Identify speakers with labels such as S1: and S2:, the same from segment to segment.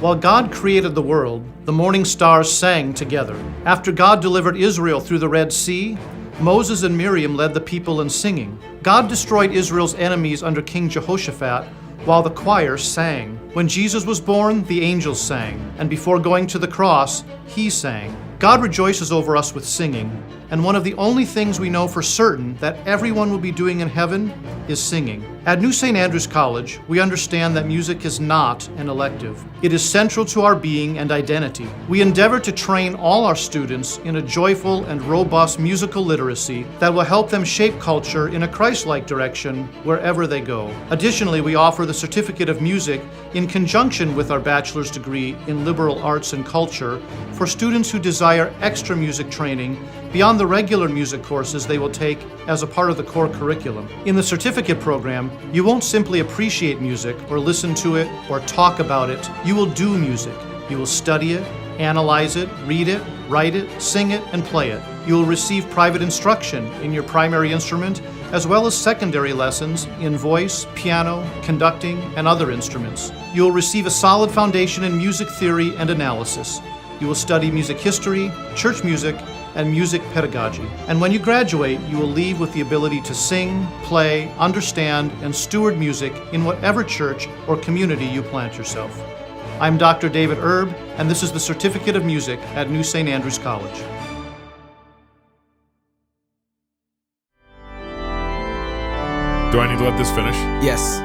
S1: While God created the world, the morning stars sang together. After God delivered Israel through the Red Sea, Moses and Miriam led the people in singing. God destroyed Israel's enemies under King Jehoshaphat, while the choir sang. When Jesus was born, the angels sang, and before going to the cross, he sang. God rejoices over us with singing, and one of the only things we know for certain that everyone will be doing in heaven is singing. At New St. Andrews College, we understand that music is not an elective. It is central to our being and identity. We endeavor to train all our students in a joyful and robust musical literacy that will help them shape culture in a Christ-like direction wherever they go. Additionally, we offer the Certificate of Music in conjunction with our bachelor's degree in liberal arts and culture for students who desire extra music training beyond the regular music courses they will take as a part of the core curriculum. In the certificate program, you won't simply appreciate music or listen to it or talk about it. You will do music. You will study it, analyze it, read it, write it, sing it, and play it. You will receive private instruction in your primary instrument, as well as secondary lessons in voice, piano, conducting, and other instruments. You will receive a solid foundation in music theory and analysis. You will study music history, church music, and music pedagogy. And when you graduate, you will leave with the ability to sing, play, understand, and steward music in whatever church or community you plant yourself. I'm Dr. David Erb, and this is the Certificate of Music at New St. Andrews College.
S2: Do I need to let this finish?
S3: Yes.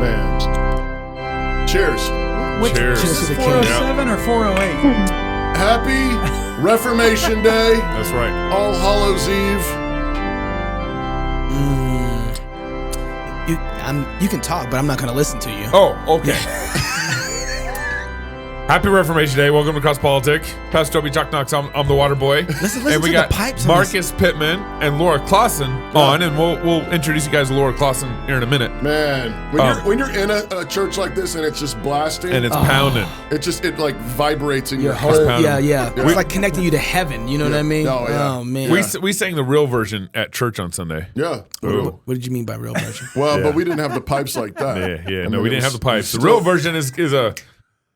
S4: Man. Cheers.
S2: Cheers.
S3: Cheers to the king.
S5: 407 or 408?
S4: Happy Reformation Day.
S2: That's right.
S4: All Hallows Eve.
S3: You can talk, but I'm not going to listen to you.
S2: Oh, okay. Happy Reformation Day. Welcome to CrossPolitic. Pastor Toby Chuck Knox. I'm the water boy.
S3: Listen
S2: and we
S3: to
S2: got
S3: the pipes.
S2: Marcus Pittman and Laura Klassen on, and we'll introduce you guys to Laura Klassen here in a minute.
S4: Man, when you're in a church like this and it's just blasting
S2: And it's pounding.
S4: it like vibrates in your
S2: heart.
S4: whole.
S2: Pounding.
S3: Yeah. It's like connecting you to heaven. You know what I mean?
S4: Oh, yeah.
S3: Oh man.
S2: We sang the real version at church on Sunday.
S4: Yeah.
S2: Ooh.
S3: What did you mean by real version?
S4: Well,
S2: Yeah.
S4: but we didn't have the pipes like that.
S2: Yeah.
S4: I
S2: No,
S4: mean,
S2: we
S4: it
S2: didn't have
S4: was-
S2: the pipes. The
S4: still-
S2: real version is a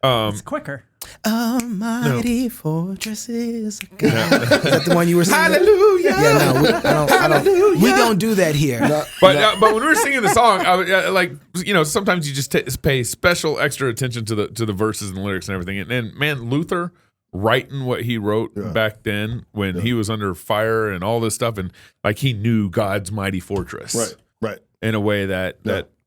S5: It's quicker.
S3: Almighty fortresses. Is that the one you were singing?
S2: Hallelujah.
S3: Yeah, no, I don't. We don't do that here.
S2: But when we were singing the song, sometimes you just pay special extra attention to the verses and the lyrics and everything. And man, Luther writing what he wrote back then when he was under fire and all this stuff, and like he knew God's mighty fortress,
S4: Right.
S2: in a way that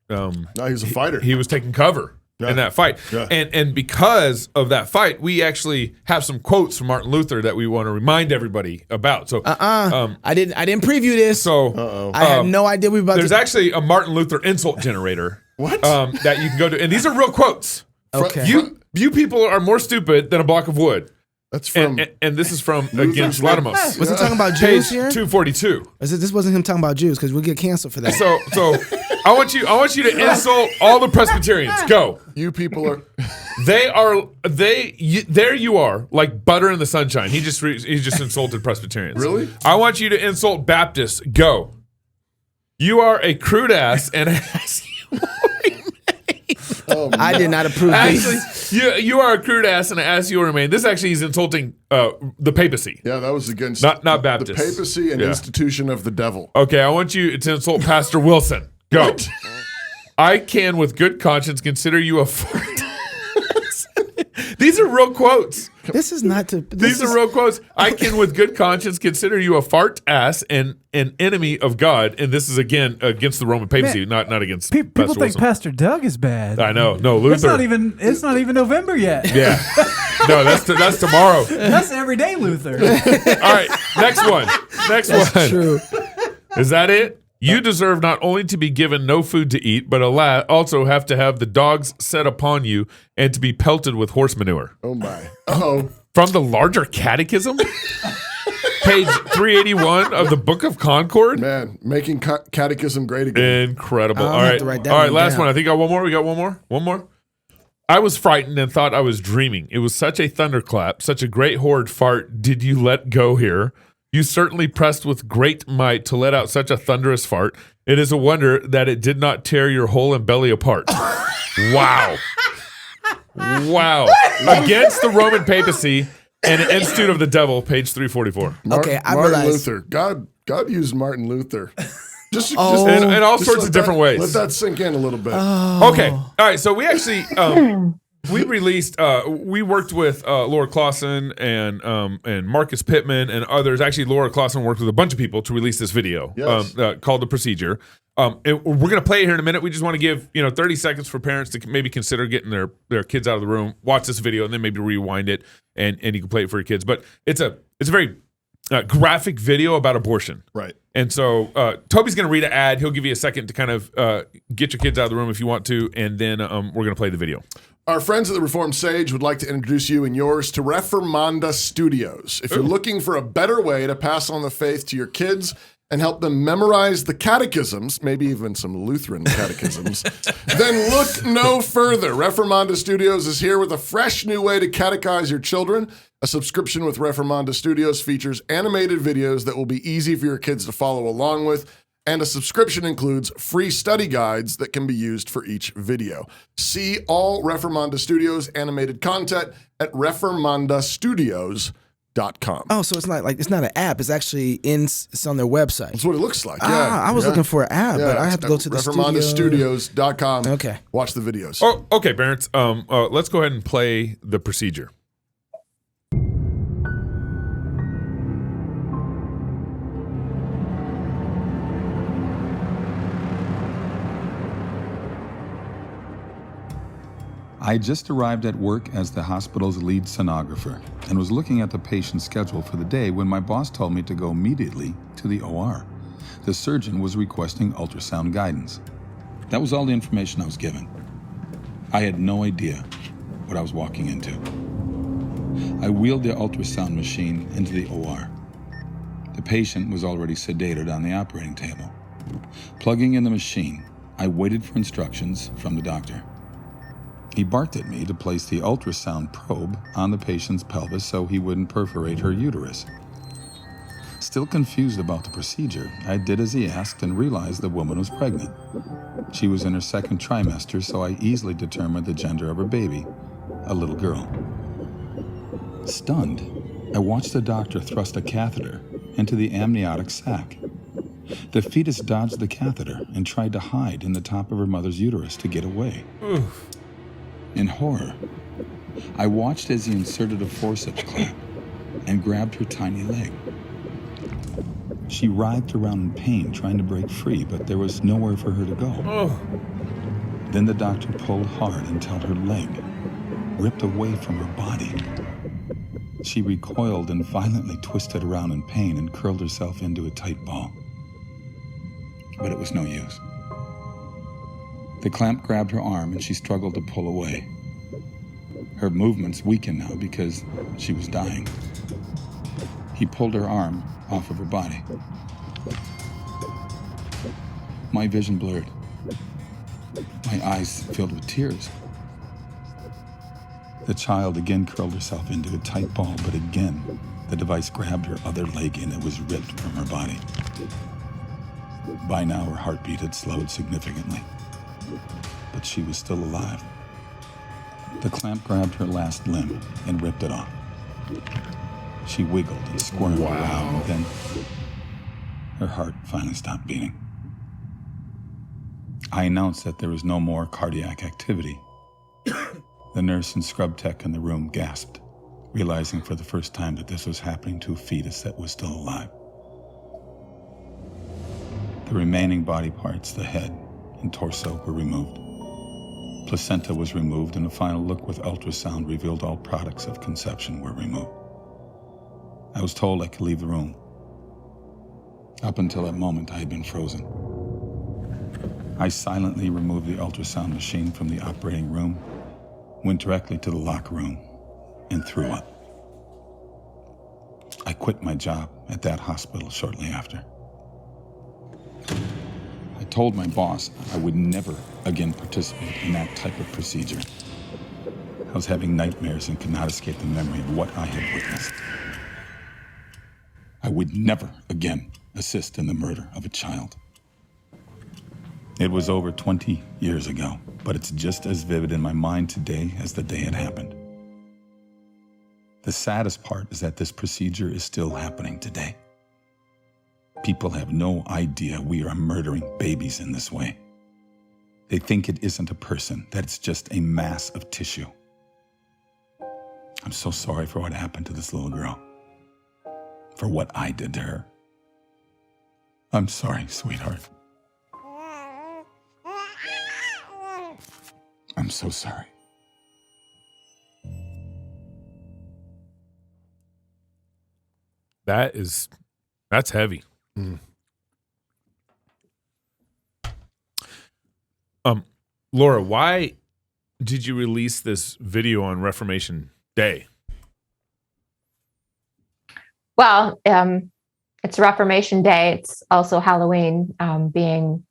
S4: No, he was a fighter.
S2: he was taking cover. In that fight.
S4: Yeah.
S2: And because of that fight, we actually have some quotes from Martin Luther that we want to remind everybody about. So
S3: I didn't preview this.
S2: So
S3: I had no idea we were about
S2: there's
S3: to.
S2: actually a Martin Luther insult generator.
S4: What?
S2: That you can go to. And these are real quotes.
S3: Okay.
S2: You people are more stupid than a block of wood.
S4: That's from.
S2: And this is from Against Latimos.
S3: Was he talking about
S2: Page
S3: Jews here?
S2: 242.
S3: This wasn't him talking about Jews because we'll get canceled for that.
S2: So I want you to insult all the Presbyterians. Go.
S4: You people are.
S2: There you are, like butter in the sunshine. He just insulted Presbyterians.
S4: Really?
S2: I want you to insult Baptists. Go. You are a crude ass and ass.
S3: I did not approve
S2: Actually,
S3: this.
S2: you are a crude ass and ass you will remain. This actually is insulting the papacy.
S4: Yeah, that was against
S2: Not Baptists.
S4: the papacy and institution of the devil.
S2: Okay, I want you to insult Pastor Wilson. Go. I can, with good conscience, consider you a fart. These are real quotes.
S3: This is not to.
S2: These are real quotes. I can, with good conscience, consider you a fart ass and an enemy of God. And this is again against the Roman papacy, not against.
S5: People
S2: Pastor
S5: think
S2: Wilson.
S5: Pastor Doug is bad.
S2: I know. No, Luther.
S5: It's not even November yet.
S2: Yeah. No, that's tomorrow.
S5: That's everyday Luther.
S2: All right. Next one.
S3: That's true.
S2: Is that it? You deserve not only to be given no food to eat, but also have to have the dogs set upon you and to be pelted with horse manure.
S4: Oh my. Oh.
S2: From the Larger Catechism? Page 381 of the Book of Concord?
S4: Man, making catechism great again.
S2: Incredible.
S3: I'll
S2: All
S3: have
S2: right.
S3: to write that
S2: All right,
S3: one
S2: last
S3: down.
S2: one. I think I got one more. We got one more? One more? I was frightened and thought I was dreaming. It was such a thunderclap, such a great horrid fart. Did you let go here? You certainly pressed with great might to let out such a thunderous fart. It is a wonder that it did not tear your whole and belly apart. Wow. Wow. Against the Roman papacy and an institute of the devil, page 344.
S3: Okay, I
S4: Martin
S3: realized.
S4: Luther. God used Martin Luther. Just
S2: In all sorts of different ways.
S4: Let that sink in a little bit.
S2: Okay. All right. So we actually we released. We worked with Laura Klassen and Marcus Pittman and others. Actually, Laura Klassen worked with a bunch of people to release this video called "The Procedure." And we're gonna play it here in a minute. We just want to give 30 seconds for parents to maybe consider getting their kids out of the room, watch this video, and then maybe rewind it and you can play it for your kids. But it's a very graphic video about abortion.
S4: Right.
S2: And so Toby's going to read an ad. He'll give you a second to kind of get your kids out of the room if you want to, and then we're going to play the video.
S4: Our friends at the Reformed Sage would like to introduce you and yours to Reformanda Studios. If you're looking for a better way to pass on the faith to your kids and help them memorize the catechisms, maybe even some Lutheran catechisms, then look no further. Reformanda Studios is here with a fresh new way to catechize your children. A subscription with Reformanda Studios features animated videos that will be easy for your kids to follow along with, and a subscription includes free study guides that can be used for each video. See all Reformanda Studios animated content at reformandastudios.com.
S3: Oh, so it's not like it's not an app. It's actually it's on their website.
S4: That's what it looks like. Yeah.
S3: I was looking for an app, but I have to go to the
S4: reformandastudios.com.
S3: Okay.
S4: Watch the videos.
S2: Oh, okay, parents. Let's go ahead and play The Procedure.
S6: I just arrived at work as the hospital's lead sonographer and was looking at the patient's schedule for the day when my boss told me to go immediately to the OR. The surgeon was requesting ultrasound guidance. That was all the information I was given. I had no idea what I was walking into. I wheeled the ultrasound machine into the OR. The patient was already sedated on the operating table. Plugging in the machine, I waited for instructions from the doctor. He barked at me to place the ultrasound probe on the patient's pelvis so he wouldn't perforate her uterus. Still confused about the procedure, I did as he asked and realized the woman was pregnant. She was in her second trimester, so I easily determined the gender of her baby, a little girl. Stunned, I watched the doctor thrust a catheter into the amniotic sac. The fetus dodged the catheter and tried to hide in the top of her mother's uterus to get away.
S2: Oof.
S6: In horror, I watched as he inserted a forceps clamp and grabbed her tiny leg. She writhed around in pain, trying to break free, but there was nowhere for her to go.
S2: Oh.
S6: Then the doctor pulled hard until her leg ripped away from her body. She recoiled and violently twisted around in pain and curled herself into a tight ball. But it was no use. The clamp grabbed her arm and she struggled to pull away. Her movements weakened now because she was dying. He pulled her arm off of her body. My vision blurred. My eyes filled with tears. The child again curled herself into a tight ball, but again, the device grabbed her other leg and it was ripped from her body. By now, her heartbeat had slowed significantly, but she was still alive. The clamp grabbed her last limb and ripped it off. She wiggled and squirmed around, and then her heart finally stopped beating. I announced that there was no more cardiac activity. The nurse and scrub tech in the room gasped, realizing for the first time that this was happening to a fetus that was still alive. The remaining body parts, the head and torso, were removed. Placenta was removed, and a final look with ultrasound revealed all products of conception were removed. I was told I could leave the room. Up until that moment, I had been frozen. I silently removed the ultrasound machine from the operating room, went directly to the locker room, and threw up. I quit my job at that hospital shortly after. I told my boss I would never again participate in that type of procedure. I was having nightmares and could not escape the memory of what I had witnessed. I would never again assist in the murder of a child. It was over 20 years ago, but it's just as vivid in my mind today as the day it happened. The saddest part is that this procedure is still happening today. People have no idea we are murdering babies in this way. They think it isn't a person, that it's just a mass of tissue. I'm so sorry for what happened to this little girl, for what I did to her. I'm sorry, sweetheart. I'm so sorry.
S2: That's heavy. Laura, why did you release this video on Reformation Day?
S7: Well, it's Reformation Day. It's also Halloween, being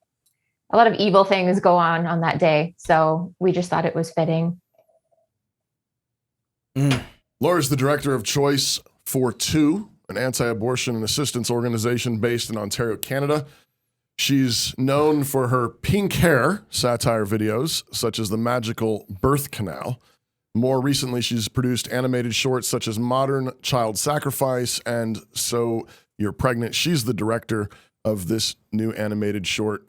S7: a lot of evil things go on that day. So we just thought it was fitting.
S4: Laura's the director of CHOICE42, an anti-abortion and assistance organization based in Ontario, Canada. She's known for her pink hair satire videos, such as The Magical Birth Canal. More recently, she's produced animated shorts such as Modern Child Sacrifice and So You're Pregnant. She's the director of this new animated short,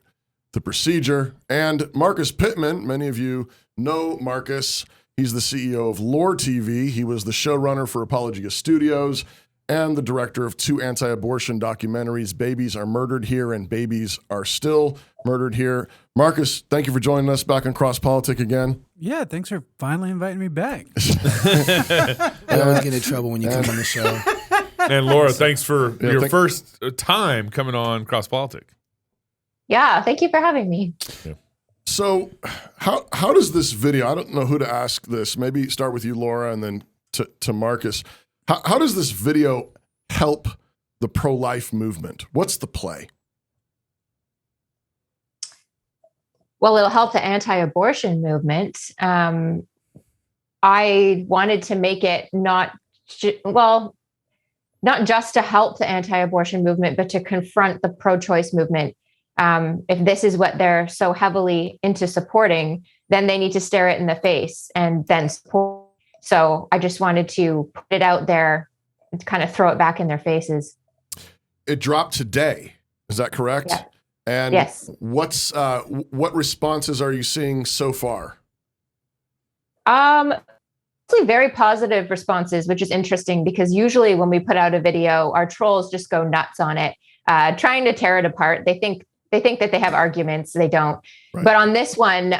S4: The Procedure. And Marcus Pittman, many of you know Marcus. He's the CEO of Loor TV. He was the showrunner for Apologia Studios and the director of 2 anti-abortion documentaries, Babies Are Murdered Here and Babies Are Still Murdered Here. Marcus, thank you for joining us back on CrossPolitic again.
S5: Yeah, thanks for finally inviting me back.
S3: I always get in trouble when you come on the show.
S2: And Laura, thanks for your first time coming on CrossPolitic.
S7: Yeah, thank you for having me.
S2: Yeah.
S4: So how does this video, I don't know who to ask this, maybe start with you, Laura, and then to Marcus. How does this video help the pro-life movement? What's the play?
S7: Well, it'll help the anti-abortion movement. I wanted to make it not just to help the anti-abortion movement, but to confront the pro-choice movement. If this is what they're so heavily into supporting, then they need to stare it in the face and then support. So I just wanted to put it out there and kind of throw it back in their faces.
S4: It dropped today. Is that correct?
S7: Yeah.
S4: And
S7: yes.
S4: What responses are you seeing so far?
S7: Mostly very positive responses, which is interesting because usually when we put out a video, our trolls just go nuts on it, trying to tear it apart. They think that they have arguments. They don't. Right. But on this one,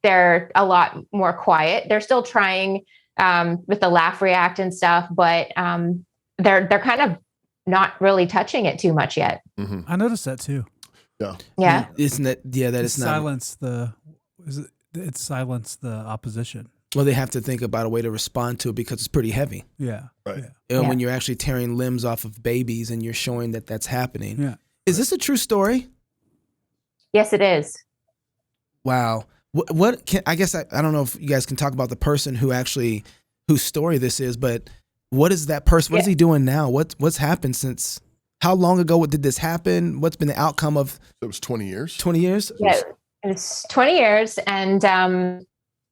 S7: they're a lot more quiet. They're still trying with the laugh react and stuff, but they're kind of not really touching it too much yet.
S5: Mm-hmm. I noticed that too.
S7: Yeah.
S3: Isn't that? Yeah, that is not.
S5: It's silence the opposition.
S3: Well, they have to think about a way to respond to it because it's pretty heavy.
S5: Yeah.
S4: Right.
S5: Yeah.
S3: And when you're actually tearing limbs off of babies and you're showing that that's happening.
S5: Yeah.
S3: Is this a true story?
S7: Yes, it is.
S3: Wow. What can, I guess I don't know if you guys can talk about the person whose story this is, but what is that person? What is he doing now? What's happened since? How long ago did this happen? What's been the outcome of?
S4: It was 20 years.
S3: 20 years?
S7: Yeah, it's 20 years. And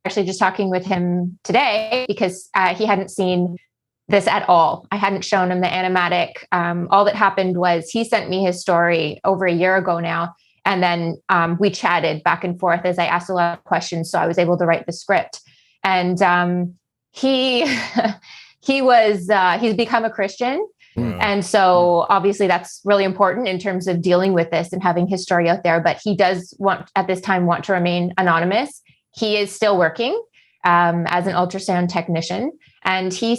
S7: actually just talking with him today because he hadn't seen this at all. I hadn't shown him the animatic. All that happened was he sent me his story over a year ago now. And then we chatted back and forth as I asked a lot of questions. So I was able to write the script. And he's become a Christian. Wow. And so obviously that's really important in terms of dealing with this and having his story out there. But he does want to remain anonymous. He is still working as an ultrasound technician. And he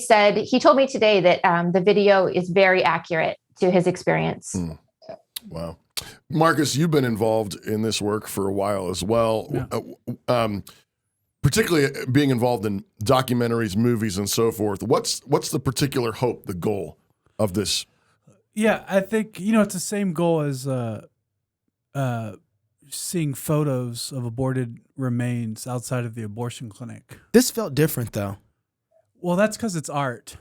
S7: told me today that the video is very accurate to his experience.
S4: Wow. Marcus, you've been involved in this work for a while as well, particularly being involved in documentaries, movies, and so forth. What's the particular hope, the goal of this?
S5: Yeah, I think, it's the same goal as seeing photos of aborted remains outside of the abortion clinic.
S3: This felt different, though.
S5: Well, that's because it's art.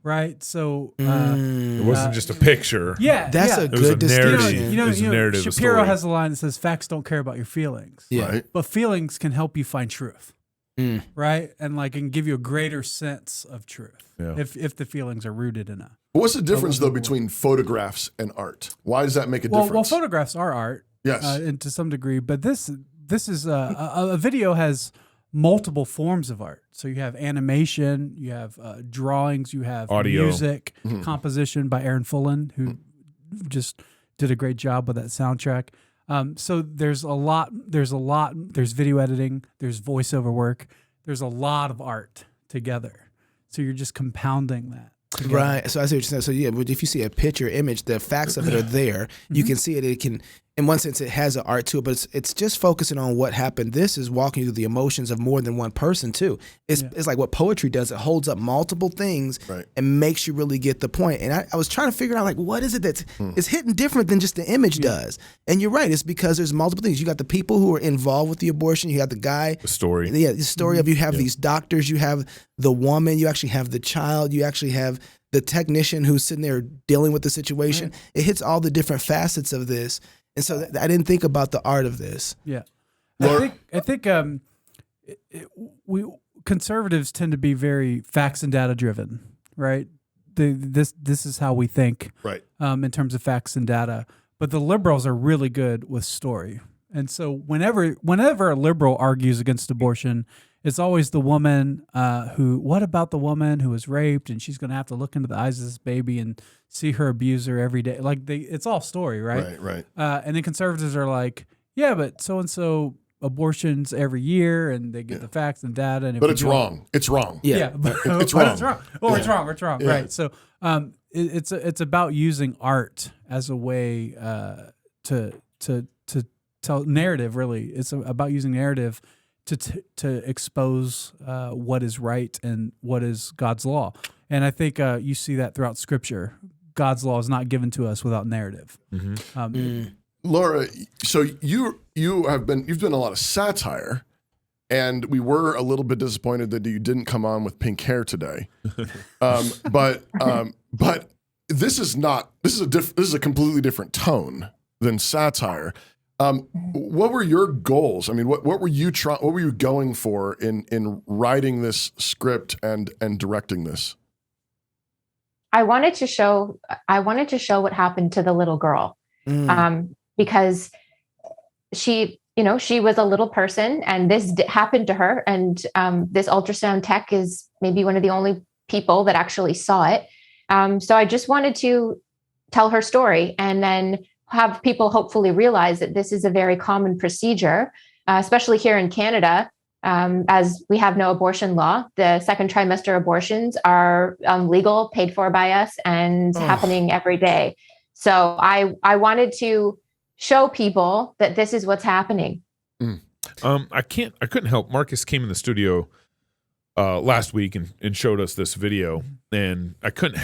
S5: right? So
S2: It wasn't just a picture.
S5: yeah,
S3: That's
S5: yeah.
S3: a
S2: It was
S3: good
S2: a narrative.
S3: distinction.
S2: It was a narrative, a
S5: Shapiro
S2: story.
S5: has a line that says, "Facts don't care about your feelings."
S3: Yeah.
S4: Right.
S5: But feelings can help you find truth,
S3: Mm.
S5: right? And like can give you a greater sense of truth
S2: Yeah.
S5: if the feelings are rooted in a.
S4: What's the difference though between photographs and art? Why does that make a
S5: Well,
S4: difference?
S5: photographs are art,
S4: Yes.
S5: and to some degree, but this is a video has multiple forms of art. So you have animation, you have drawings, you have
S2: Audio.
S5: music, composition by Aaron Fullen, who just did a great job with that soundtrack. So there's a lot. There's video editing. There's voiceover work. There's a lot of art together. So you're just compounding that. together.
S3: Right. So I see what you're saying. So yeah, but if you see a picture, image, the facts of it are there. You can see it. It can, in one sense, it has an art to it, but it's just focusing on what happened. This is walking you through the emotions of more than one person too. It's like what poetry does. It holds up multiple things and makes you really get the point. And I was trying to figure out like what is it that's it's hitting different than just the image does. And you're right. It's because there's multiple things. You got the people who are involved with the abortion. You got the guy.
S2: The story.
S3: Yeah, the story of you have these doctors. You have the woman. You actually have the child. You actually have the technician who's sitting there dealing with the situation. It hits all the different facets of this. And so I didn't think about the art of this.
S5: Yeah, I think we conservatives tend to be very facts and data driven, right? This is how we think,
S4: Right.
S5: in terms of facts and data. But the liberals are really good with story, and so whenever a liberal argues against abortion, it's always the woman who. What about the woman who was raped and she's going to have to look into the eyes of this baby and see her abuser every day? Like it's all story, right?
S4: Right.
S5: And then conservatives are like, yeah, but so and so abortions every year, and they get the facts and data. And if
S4: But
S5: you
S4: it's
S5: don't-
S4: wrong. It's wrong.
S5: Yeah, but
S4: It's
S5: but
S4: wrong.
S5: It's wrong. Well, it's wrong. It's wrong.
S4: Yeah.
S5: Right. So it's about using art as a way to tell narrative. Really, it's about using narrative to expose what is right and what is God's law. And I think you see that throughout Scripture. God's law is not given to us without narrative.
S4: Laura, so you've done a lot of satire, and we were a little bit disappointed that you didn't come on with pink hair today. But this is a completely different tone than satire. What were your goals? I mean, what were you going for in writing this script and directing this?
S7: I wanted to show what happened to the little girl. Because she was a little person and this happened to her. And this ultrasound tech is maybe one of the only people that actually saw it. So I just wanted to tell her story and then have people hopefully realize that this is a very common procedure, especially here in Canada. As we have no abortion law, the second trimester abortions are legal, paid for by us, and happening every day. So I wanted to show people that this is what's happening.
S2: I couldn't help. Marcus came in the studio last week and showed us this video, and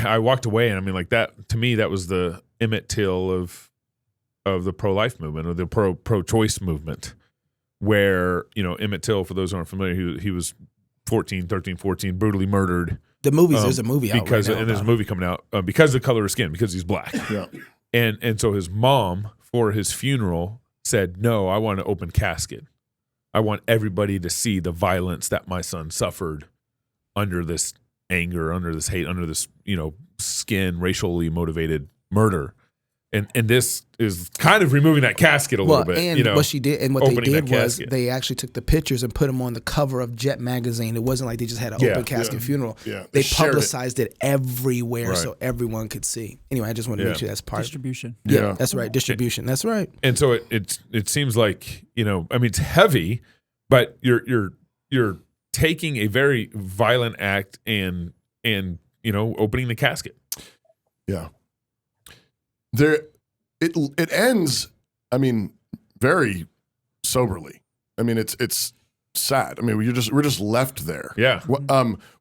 S2: I walked away, and I mean, like that to me, that was the Emmett Till of the pro-life movement or the pro-choice movement, where Emmett Till, for those who aren't familiar, he was 13, 14, brutally murdered.
S3: The movies, there's a movie out
S2: because
S3: right now
S2: and there's a
S3: about
S2: movie coming out because of the color of his skin, because he's black.
S4: Yeah.
S2: And so his mom, for his funeral, said, "No, I want an open casket. I want everybody to see the violence that my son suffered under this anger, under this hate, under this, skin, racially motivated murder." And this is kind of removing that casket a little bit.
S3: And what she did, and what they
S2: opening that
S3: did was
S2: casket.
S3: they actually took the pictures and put them on the cover of Jet magazine. It wasn't like they just had an open casket funeral.
S4: Yeah,
S3: They
S4: shared it.
S3: publicized it everywhere
S2: Right.
S3: so everyone could see. Anyway, I just want to make sure that's part of
S5: Distribution.
S3: Yeah, that's right. Distribution. That's right.
S2: And so it seems like, I mean, it's heavy, but you're taking a very violent act and opening the casket.
S4: Yeah. It ends, I mean, very soberly. I mean, it's sad. I mean, we're just left there.
S2: Yeah.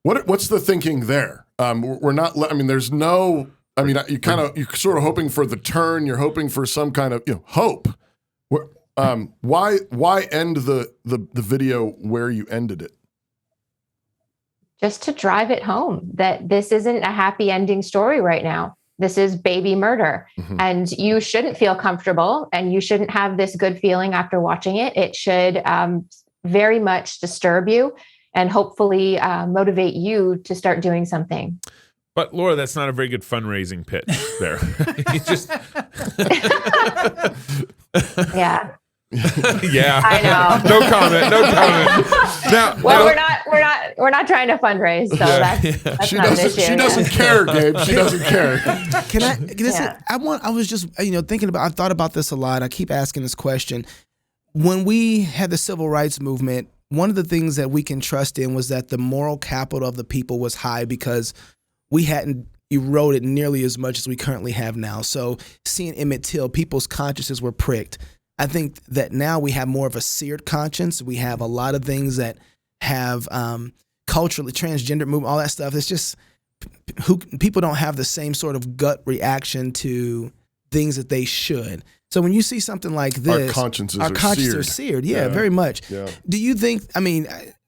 S4: What's the thinking there? We're not. I mean, there's no. I mean, you're sort of hoping for the turn. You're hoping for some kind of hope. Why end the video where you ended it?
S7: just to drive it home that this isn't a happy ending story right now. This is baby murder. And you shouldn't feel comfortable, and you shouldn't have this good feeling after watching it. It should very much disturb you and hopefully motivate you to start doing something.
S2: But Laura, that's not a very good fundraising pitch there. You just
S7: Yeah.
S2: yeah.
S7: I know.
S2: No comment.
S7: Well, we're not trying to fundraise, so that's
S4: She
S7: not an
S4: doesn't.
S7: issue.
S4: She doesn't care, Gabe. She doesn't care.
S3: Can I? I was just thinking about. I've thought about this a lot. I keep asking this question. When we had the civil rights movement, one of the things that we can trust in was that the moral capital of the people was high because we hadn't eroded nearly as much as we currently have now. So seeing Emmett Till, people's consciences were pricked. I think that now we have more of a seared conscience. We have a lot of things that have culturally, transgender movement, all that stuff. It's just people don't have the same sort of gut reaction to things that they should. So when you see something like this,
S4: Our consciences
S3: are seared. Yeah, very much. Yeah. Do you think,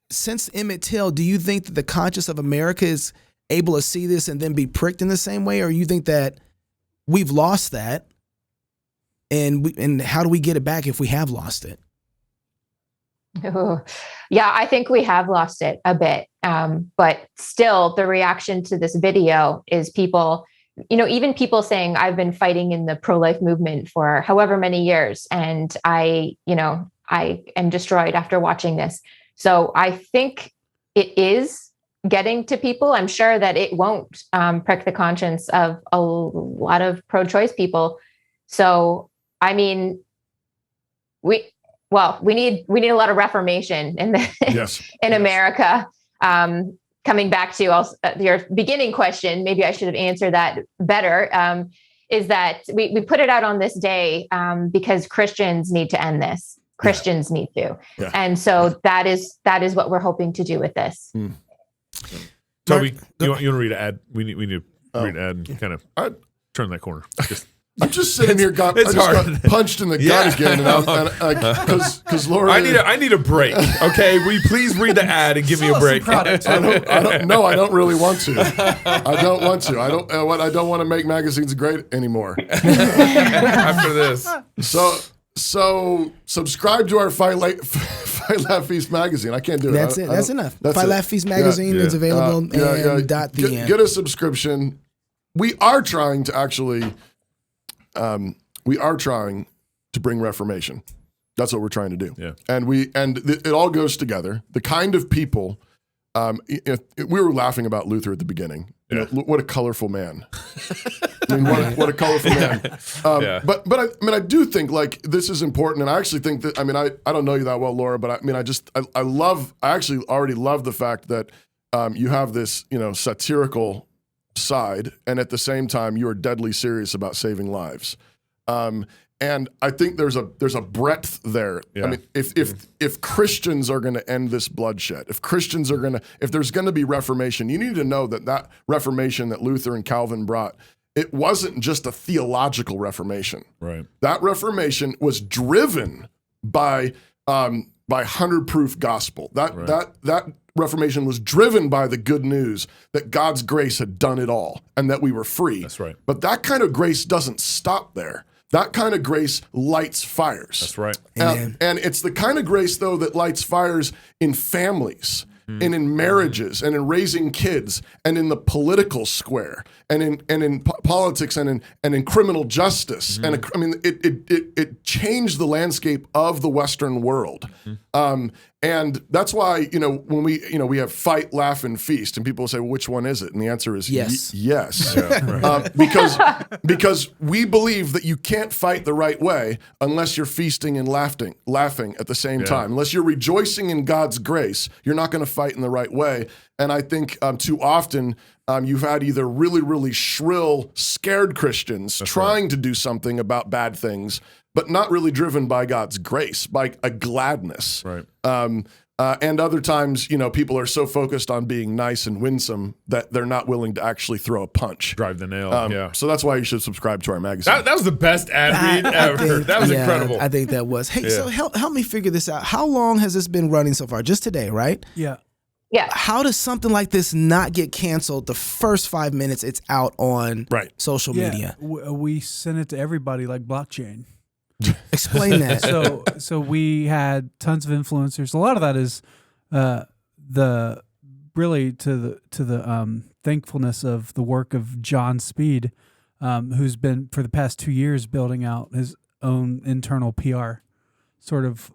S3: since Emmett Till, do you think that the conscience of America is able to see this and then be pricked in the same way? Or you think that we've lost that? And how do we get it back if we have lost it?
S7: Yeah, I think we have lost it a bit. But still, the reaction to this video is people, even people saying, I've been fighting in the pro-life movement for however many years, and I am destroyed after watching this. So I think it is getting to people. I'm sure that it won't prick the conscience of a lot of pro-choice people. So we need a lot of reformation in in America. Coming back to your beginning question, maybe I should have answered that better. Is that we put it out on this day because Christians need to end this. Christians need to, and so that is what we're hoping to do with this.
S2: Toby, you want to read an ad? We need to read an ad and kind of turn that corner.
S4: I'm just sitting here. Got punched in the gut again, because Laura.
S2: I need a break. Okay, will you please read the ad and give me a break?
S4: I don't really want to. I don't want to. I don't want to make magazines great anymore.
S2: After this,
S4: so subscribe to our Fight Laugh Feast magazine. I can't do it.
S3: That's it. That's enough. Fight Laugh Feast magazine is available.
S4: Get a subscription. We are trying to actually. We are trying to bring reformation. That's what we're trying to do. Yeah. And it all goes together. The kind of people, we were laughing about Luther at the beginning. Yeah. What a colorful man. What a colorful man. But I do think like this is important. And I actually think that, I don't know you that well, Laura, but I actually already love the fact that you have this, satirical side, and at the same time you are deadly serious about saving lives, and I think there's a breadth there. Yeah. If Christians are going to end this bloodshed, if there's going to be reformation, you need to know that reformation that Luther and Calvin brought, it wasn't just a theological reformation.
S2: Right.
S4: That reformation was driven by 100-proof gospel. That Reformation was driven by the good news that God's grace had done it all and that we were free.
S2: That's right.
S4: But that kind of grace doesn't stop there. That kind of grace lights fires.
S2: That's right.
S4: And it's the kind of grace, though, that lights fires in families and in marriages and in raising kids and in the political square and in politics and in criminal justice. And it changed the landscape of the Western world. And that's why, when we have Fight, Laugh, and Feast, and people say, well, which one is it? And the answer is yes. Yes. Yeah, right. Because we believe that you can't fight the right way unless you're feasting and laughing at the same time. Unless you're rejoicing in God's grace, you're not going to fight in the right way. And I think too often you've had either really, really shrill, scared Christians trying to do something about bad things, but not really driven by God's grace, by a gladness.
S2: Right.
S4: And other times, people are so focused on being nice and winsome that they're not willing to actually throw a punch.
S2: Drive the nail.
S4: So that's why you should subscribe to our magazine.
S2: That was the best ad read ever. That was incredible.
S3: I think that was. Hey, so help me figure this out. How long has this been running so far? Just today, right?
S5: Yeah.
S7: Yeah.
S3: How does something like this not get canceled the first 5 minutes it's out on social media?
S5: We sent it to everybody like blockchain.
S3: Explain that.
S5: So we had tons of influencers. A lot of that is the thankfulness of the work of John Speed, who's been for the past 2 years building out his own internal PR sort of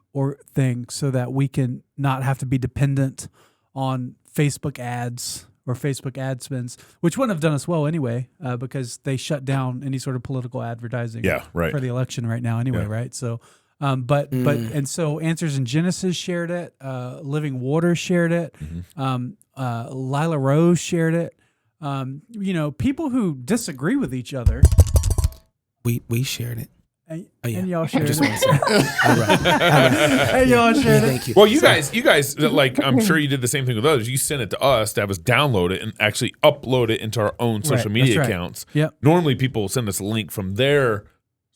S5: thing, so that we can not have to be dependent on Facebook ads or Facebook ad spends, which wouldn't have done us well anyway, because they shut down any sort of political advertising for the election right now anyway, right? So, and so Answers in Genesis shared it, Living Waters shared it, Lila Rose shared it. People who disagree with each other.
S3: We shared it.
S5: And y'all shared it.
S3: All right.
S5: And y'all shared it.
S3: Thank you.
S2: Well, you guys, like, I'm sure you did the same thing with others. You sent it to us to have us download it and actually upload it into our own social media accounts.
S5: Yep.
S2: Normally, people send us a link from their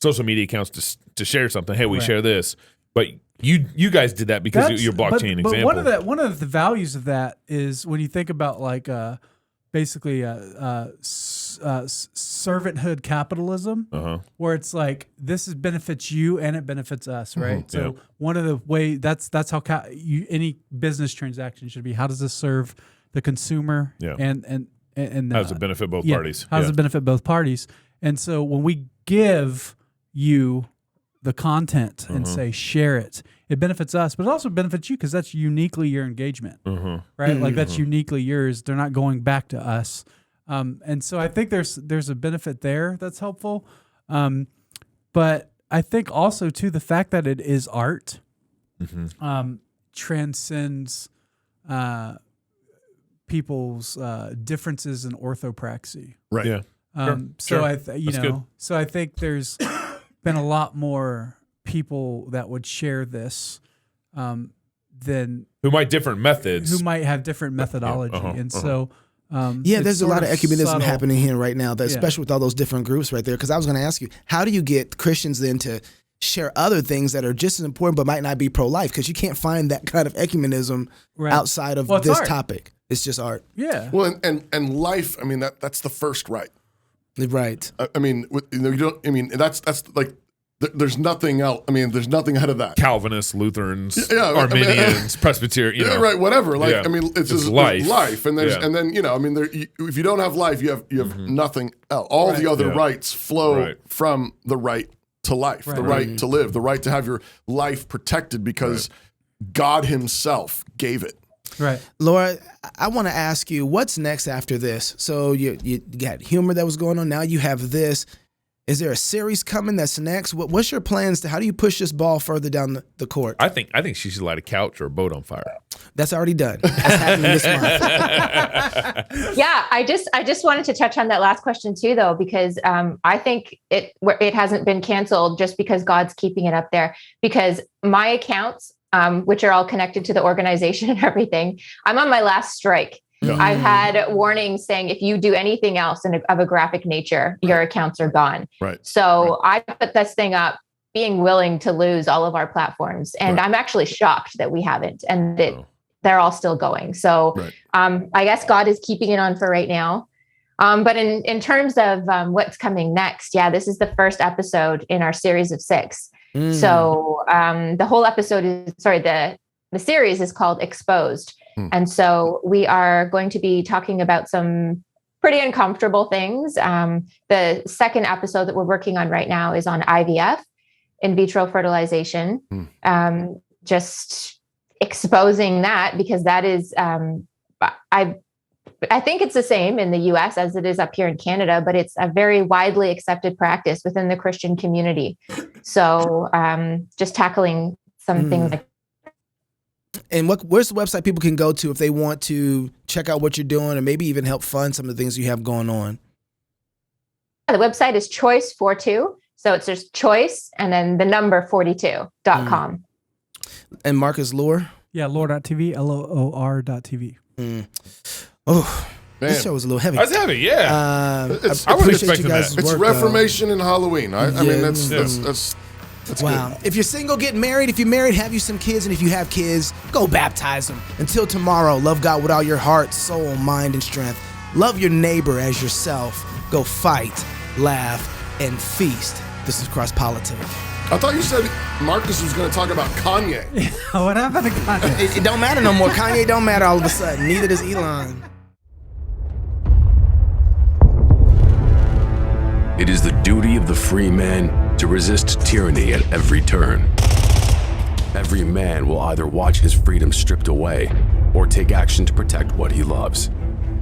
S2: social media accounts to share something. Hey, we share this, but you guys did that because of your blockchain example.
S5: But one of the values of that is when you think about like basically servanthood capitalism, where it's like this benefits you and it benefits us, right? So one of the way that's how any business transaction should be. How does this serve the consumer? And
S2: how does it benefit both parties?
S5: How does it benefit both parties? And so when we give you the content and say share it, it benefits us, but it also benefits you because that's uniquely your engagement, right? Like that's uniquely yours. They're not going back to us. And so I think there's a benefit there that's helpful. But I think also too, the fact that it is art transcends people's differences in orthopraxy.
S4: Right.
S2: Yeah.
S5: So I think there's been a lot more people that would share this than
S2: who might different methods,
S5: who might have different methodology, so
S3: there's a lot of ecumenism happening here right now, especially with all those different groups right there. Because I was going to ask you, how do you get Christians then to share other things that are just as important but might not be pro-life? Because you can't find that kind of ecumenism outside of this topic. It's just art.
S5: Yeah.
S4: Well, and life. I mean, that's the first right.
S3: Right.
S4: I mean, you don't. I mean, that's like. There's nothing else. I mean, there's nothing ahead of that.
S2: Calvinists, Lutherans, Arminians, Presbyterian,
S4: right, whatever. Like, I mean, it's just life, and there's,
S2: Yeah.
S4: and then I mean, if you don't have life, you have nothing else. All the other rights flow from the right to life, the right to live, the right to have your life protected because God Himself gave it.
S5: Right.
S3: Laura, I want to ask you, what's next after this? So you got humor that was going on. Now you have this. Is there a series coming that's next? What's your plans? How do you push this ball further down the court?
S2: I think she should light a couch or a boat on fire.
S3: That's already done. That's happening this month.
S7: Yeah, I just wanted to touch on that last question too, though, because I think it hasn't been canceled just because God's keeping it up there. Because my accounts, which are all connected to the organization and everything, I'm on my last strike. Yeah. I've had warnings saying if you do anything else of a graphic nature, your accounts are gone.
S4: Right.
S7: So I put this thing up being willing to lose all of our platforms. And I'm actually shocked that we haven't and that they're all still going. So I guess God is keeping it on for right now. But in terms of what's coming next, this is the first episode in our series of 6. So the whole episode is, the series is called Exposed. And so we are going to be talking about some pretty uncomfortable things. The second episode that we're working on right now is on IVF, in vitro fertilization, just exposing that because that is, I think it's the same in the US as it is up here in Canada, but it's a very widely accepted practice within the Christian community. So just tackling some things like.
S3: And where's the website people can go to if they want to check out what you're doing or maybe even help fund some of the things you have going on?
S7: The website is CHOICE42. So it's just choice and then the number 42.com.
S3: And Marcus, Loor?
S5: Yeah, Loor.tv, LOOR.tv.
S3: Oh, man. This show was a little heavy.
S2: That's heavy, yeah.
S3: I appreciate you guys'
S4: It's
S3: work,
S4: Reformation and Halloween. I mean, that's That's
S3: wow.
S4: good.
S3: If you're single, get married. If you're married, have you some kids. And if you have kids, go baptize them. Until tomorrow, love God with all your heart, soul, mind, and strength. Love your neighbor as yourself. Go fight, laugh, and feast. This is CrossPolitic.
S4: I thought you said Marcus was going to talk about Kanye.
S5: What happened to Kanye?
S3: It don't matter no more. Kanye don't matter all of a sudden. Neither does Elon.
S8: It is the duty of the free man to resist tyranny at every turn. Every man will either watch his freedom stripped away or take action to protect what he loves.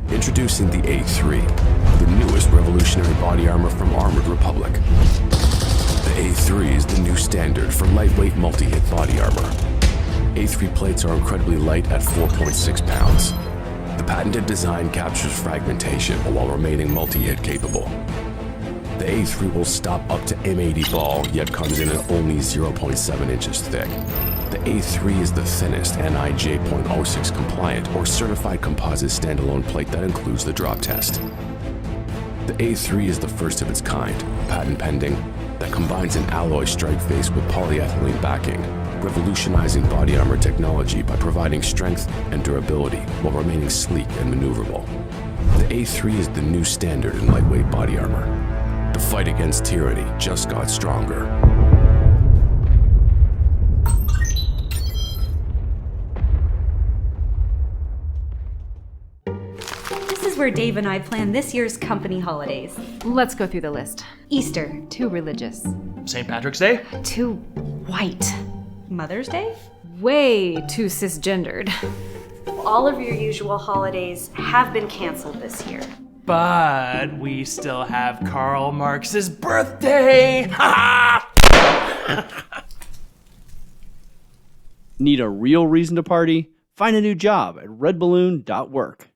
S8: Introducing the A3, the newest revolutionary body armor from Armored Republic. The A3 is the new standard for lightweight multi-hit body armor. A3 plates are incredibly light at 4.6 pounds. The patented design captures fragmentation while remaining multi-hit capable. The A3 will stop up to M80 ball, yet comes in at only 0.7 inches thick. The A3 is the thinnest NIJ .06 compliant or certified composite standalone plate that includes the drop test. The A3 is the first of its kind, patent pending, that combines an alloy strike face with polyethylene backing, revolutionizing body armor technology by providing strength and durability while remaining sleek and maneuverable. The A3 is the new standard in lightweight body armor. The fight against tyranny just got stronger.
S9: This is where Dave and I plan this year's company holidays.
S10: Let's go through the list.
S9: Easter,
S10: Too religious.
S11: St. Patrick's Day?
S10: Too white.
S9: Mother's Day.
S10: Way too cisgendered.
S9: All of your usual holidays have been canceled this year.
S11: But we still have Karl Marx's birthday!
S12: Need a real reason to party? Find a new job at redballoon.work.